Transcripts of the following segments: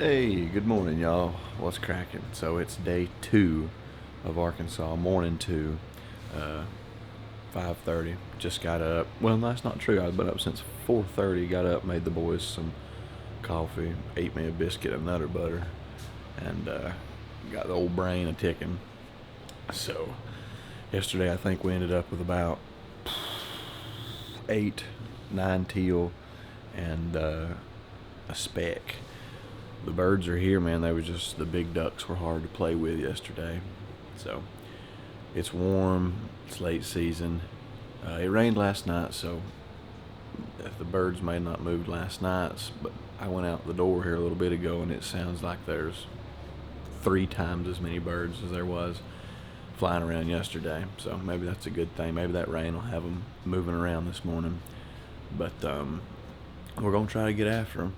Hey, good morning, y'all. What's cracking? So it's day 2 of Arkansas, morning 2, 5:30. Just got up. Well, that's not true. I've been up since 4:30. Got up, made the boys some coffee, ate me a biscuit and Nutter Butter, and got the old brain a ticking. So yesterday, I think we ended up with about 8, 9 teal and a speck. The birds are here, man. They were just, the big ducks were hard to play with yesterday. So it's warm, it's late season. It rained last night, so the birds may not moved last night, but I went out the door here a little bit ago and it sounds like there's 3 times as many birds as there was flying around yesterday. So maybe that's a good thing. Maybe that rain will have them moving around this morning. But we're gonna try to get after them.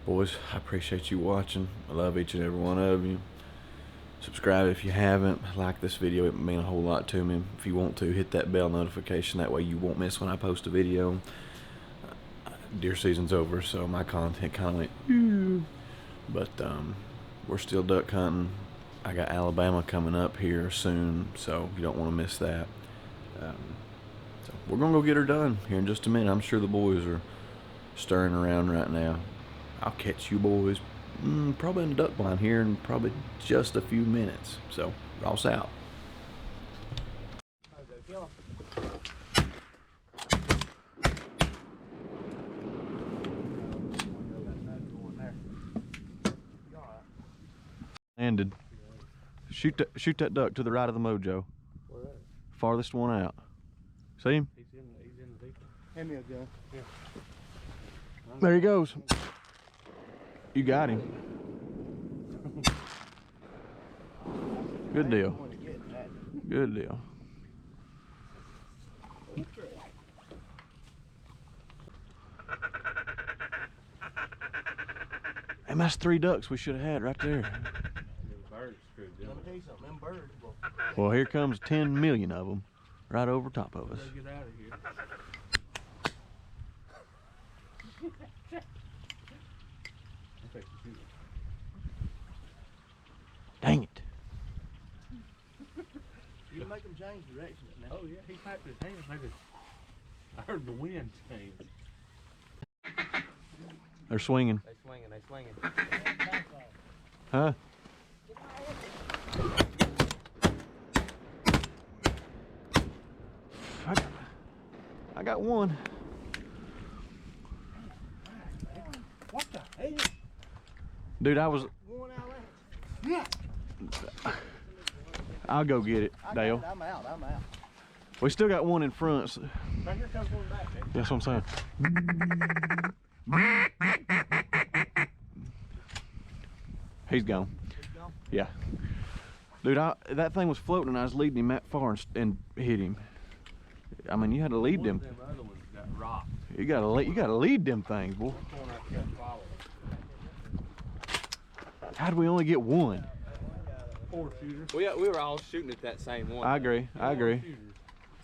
Boys, I appreciate you watching. I love each and every one of you. Subscribe if you haven't. Like this video, it would mean a whole lot to me. If you want to, hit that bell notification. That way you won't miss when I post a video. Deer season's over, so my content kind of went, but we're still duck hunting. I got Alabama coming up here soon, so you don't want to miss that. So we're gonna go get her done here in just a minute. I'm sure the boys are stirring around right now. I'll catch you boys probably in the duck blind here in probably just a few minutes. So Ross out. Landed. Shoot that duck to the right of the mojo. Farthest one out. See him? He's in the deep one. Hand me a gun. Yeah. There he goes. You got him. Good deal. Good deal. And that's 3 ducks we should have had right there. Well, here comes 10 million of them right over top of us. Get out of here. Dang it. You can make them change direction now. Oh yeah, he clapped his hands. I heard the wind change. They're swinging. They swinging. Huh? I got one. What the hell? Dude, I was... One out there. Yeah. I'll go get it, Dale. I'm out. We still got one in front. So... Right here comes one back, man. That's what I'm saying. He's gone. Yeah. Dude, that thing was floating and I was leading him that far and hit him. I mean, you had to lead them. Them other ones got rocked. You gotta lead them things, boy. How'd we only get one? 4 shooters. We were all shooting at that same one. I agree. That's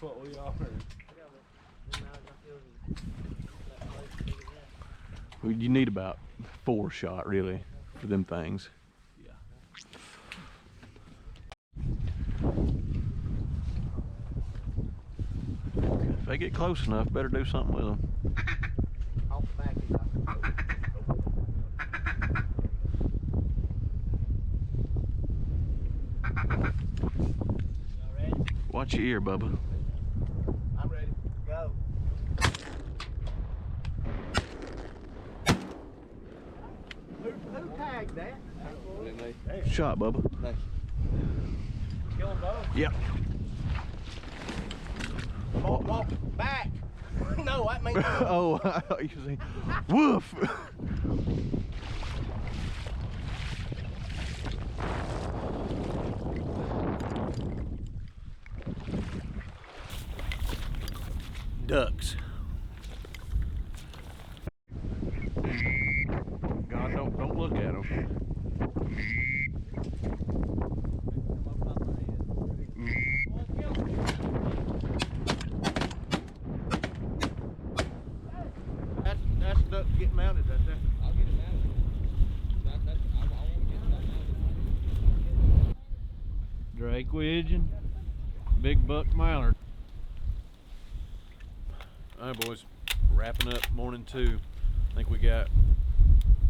what we are. Well, you need about 4 shot really for them things. Yeah. If they get close enough, better do something with them. Off the back. Watch your ear, Bubba. I'm ready. Go. Who tagged that? Shot, Bubba. Kill them both. Yep. Walk back. No, that means. Oh, I thought you said, woof. Ducks. God, don't look at them. That's duck get mounted right there. I'll get it mounted. That's Fake widgeon, big buck mallard. All right, boys, wrapping up morning 2. I think we got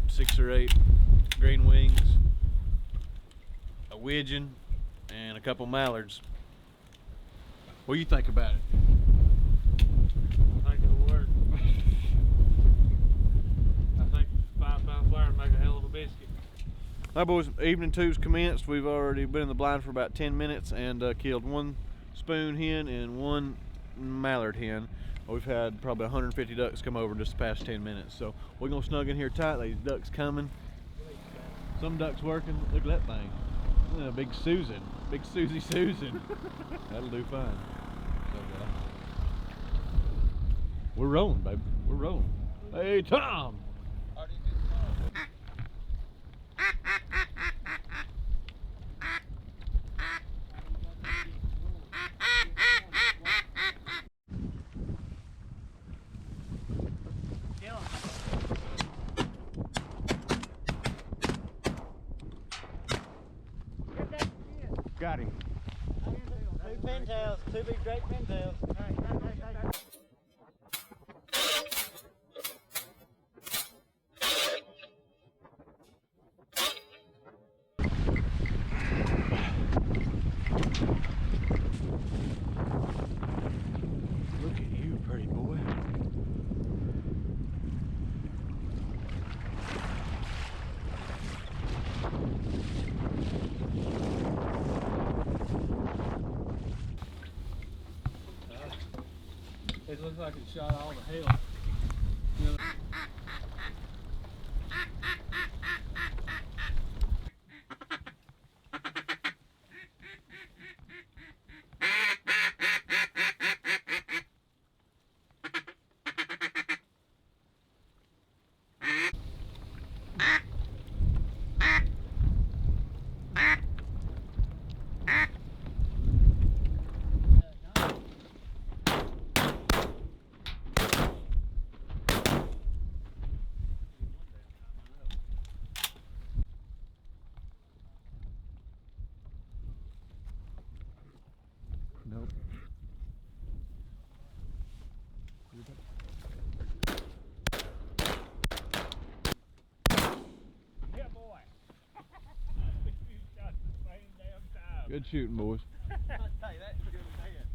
6 or 8 green wings, a widgeon, and a couple mallards. What do you think about it? I think it'll work. I think 5-pound flour make a hell of a biscuit. All right, boys, evening 2's commenced. We've already been in the blind for about 10 minutes and killed 1 spoon hen and 1 mallard hen. We've had probably 150 ducks come over just the past 10 minutes. So we're gonna snug in here tight. These ducks coming. Some ducks working. Look at that thing. Look at that big Susan. Big Susie Susan. That'll do fine. We're rolling, baby. We're rolling. Hey, Tom! Got him. 2 pintails, 2 big great pintails. Look at you, pretty boy. It looks like it shot all the hail. Nope. Yeah, boy. You shot the same damn time. Good shooting, boys. I'll tell you that good man.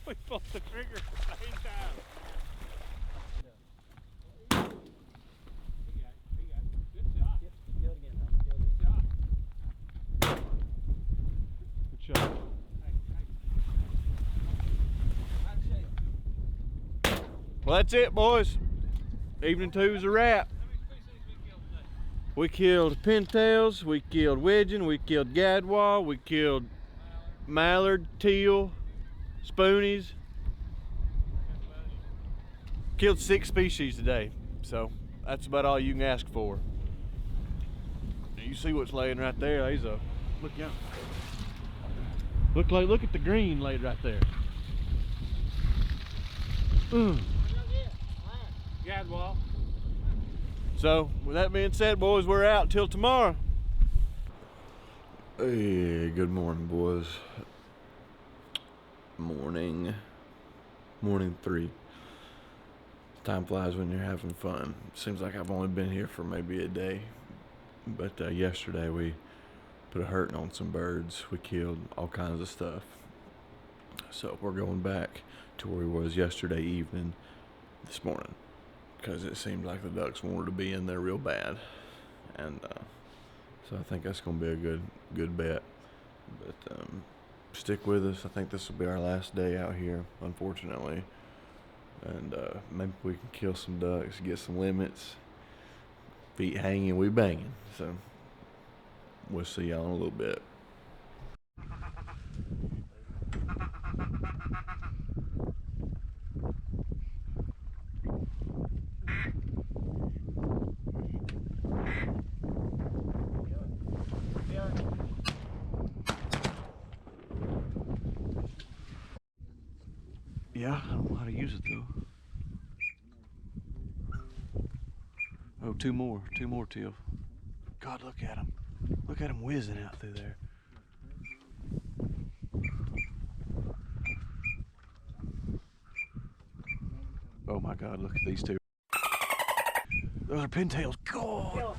We pulled the trigger at the same time. He got it. Good shot. Yep, kill it again, Tom. Kill it again. Good shot. Well, that's it, boys. Evening 2's a wrap. We killed pintails, we killed widgeon, we killed gadwall, we killed mallard, teal, spoonies. Killed 6 species today, so that's about all you can ask for. You see what's laying right there? There's a look out. Look at the green laid right there. Gadwall. So, with that being said, boys, we're out till tomorrow. Hey, good morning, boys. Morning 3. Time flies when you're having fun. Seems like I've only been here for maybe a day. But yesterday we put a hurting on some birds. We killed all kinds of stuff. So we're going back to where we was yesterday evening this morning, because it seemed like the ducks wanted to be in there real bad, and so I think that's going to be a good bet. But stick with us. I think this will be our last day out here, unfortunately, and maybe we can kill some ducks, get some limits, feet hanging, we banging. So we'll see y'all in a little bit. Yeah, I don't know how to use it though. Oh, two more teal. God, look at them whizzing out through there. Oh my God, look at these two. Those are pintails. God.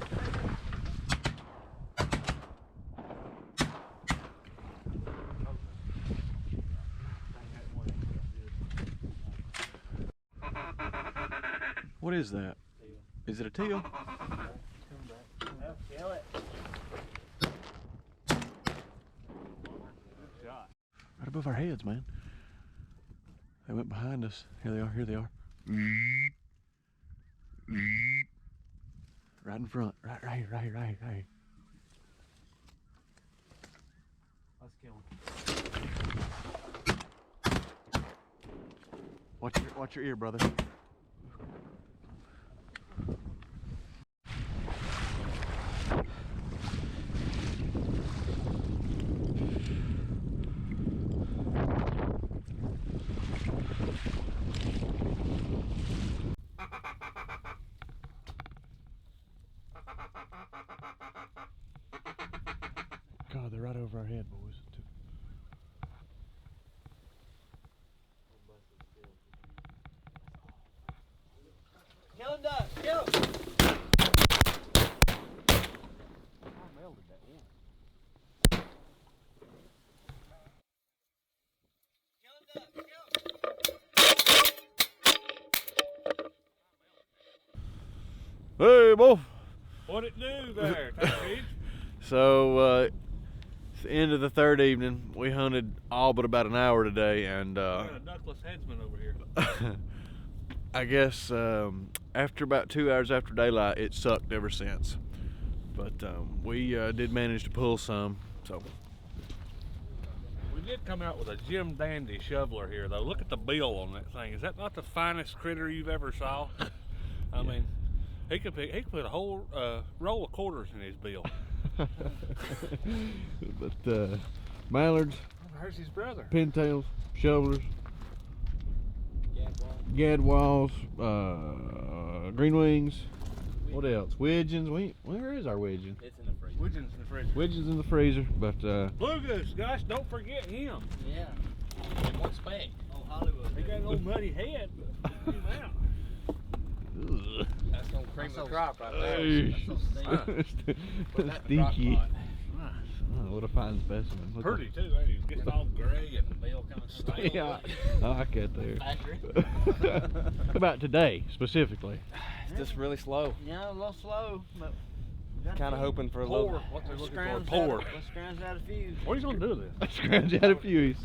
What is that? Is it a teal? Kill it. Right above our heads, man. They went behind us. Here they are, here they are. Right in front. Right here, right here, right here, right here. Let's kill him. Watch your ear, brother. God, they're right over our head, boys. Kill him, Duck. Kill him. Hey, boy. What'd it do there, Pete? So, it's the end of the third evening. We hunted all but about an hour today, and Got a duckless headsman over here. I guess after about 2 hours after daylight, it sucked ever since. But we did manage to pull some, so. We did come out with a Jim Dandy shoveler here, though. Look at the bill on that thing. Is that not the finest critter you've ever saw? I mean, he could put a whole roll of quarters in his bill. But mallards, Where's his brother? pintails, shovelers, gadwalls, green wings. What else? Widgeons. Where is our widgeon? It's in the freezer. Widgeon's in the fridge. Widgeon's in the freezer, but Blue Goose, guys, don't forget him. Yeah. In what spec? On Hollywood. He got an old muddy head. But check him out. ugh. That's gonna cream the crop right there. Hey. Put that in the crock Stinky. pot. Oh, what a fine specimen. Look Pretty too, ain't he? Gets all gray and Bill kind of stale. Yeah, I like that there. Factory. How about today, specifically? It's just really slow. Yeah, a little slow, but Kind of hoping for a Pour. little. What they're looking for? scrounge Pour. Let's scrounge out a few. What are you gonna do with this? Scrounge out a few.